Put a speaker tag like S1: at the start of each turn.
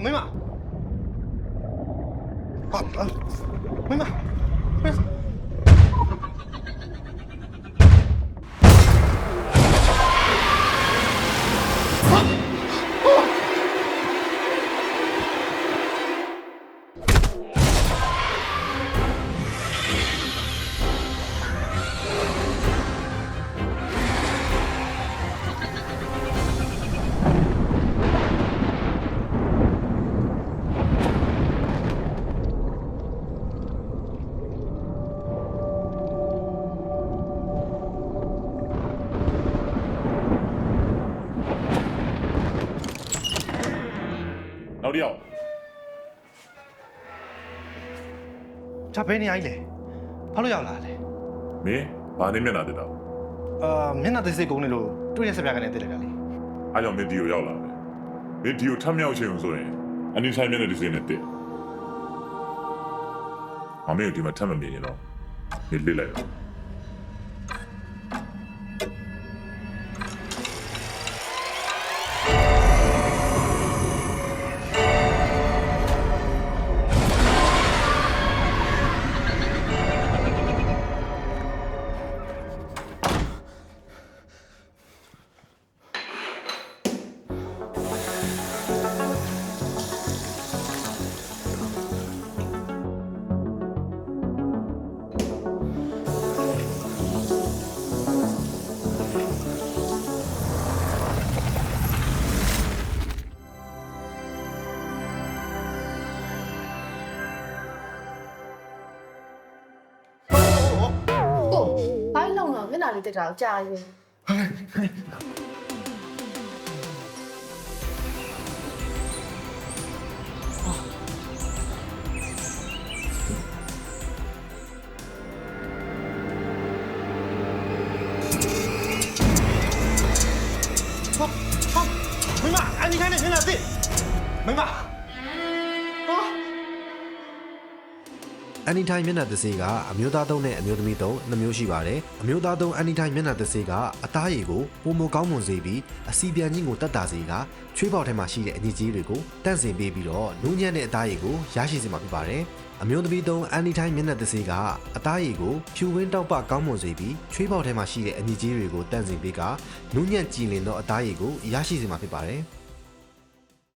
S1: မိမမိမ
S2: နောက်တစ်ယောက်
S1: ဒါဘယ်နေရာကြီးလဲဘာလို့ရောက်လာလဲ
S2: မင်းဘာနေမျက်နှာတက်တာ
S1: မျက်နှာသိစိတ်ကုန်းနေလို့တွေ့ရစပြကနေတက်လိုက်တာလေ
S2: အားကြောင့်မင်းဒီကိုရောက်လာတယ်မင်းဒီကိုထပ်မြောက်ချင်အောင်ဆိုရင်အနိဆိုင်မျက်နှာဒီစိတ်နဲ့တက်မမေကိုဒီမှာထပ်မမြင်ရင်တော့မင်းလစ်လိုက်တော့
S3: ကိုဘိုင်းလုံးတော့မျက်နှာလေးတက်တာကြာပြီ
S1: မိမအန်ဒီခိုင်းနေမျက်နှာသိမိမ
S4: Anytime မျက်နှာသစေးကအမျိုးသားသုံးနဲ့အမျိုးသမီးသုံးနှစ်မျိုးရှိပါတယ်။အမျိုးသားသုံး Anytime မျက်နှာသစေးကအသားရည်ကိုပုံမကောင်းမွန်စေပြီးအစီပြန်ကြီးကိုတက်တာစေကချွေးပေါက်ထဲမှာရှိတဲ့အညစ်အကြေးတွေကိုတန့်စင်ပေးပြီးတော့နူးညံ့တဲ့အသားရည်ကိုရရှိစေမှာဖြစ်ပါတယ်။အမျိုးသမီးသုံး Anytime မျက်နှာသစေးကအသားရည်ကိုဖြူဝင်းတောက်ပကောင်းမွန်စေပြီးချွေးပေါက်ထဲမှာရှိတဲ့အညစ်အကြေးတွေကိုတန့်စင်ပေးကနူးညံ့ကြည်လင်သောအသားရည်ကိုရရှိစေမှာဖြစ်ပါတယ်။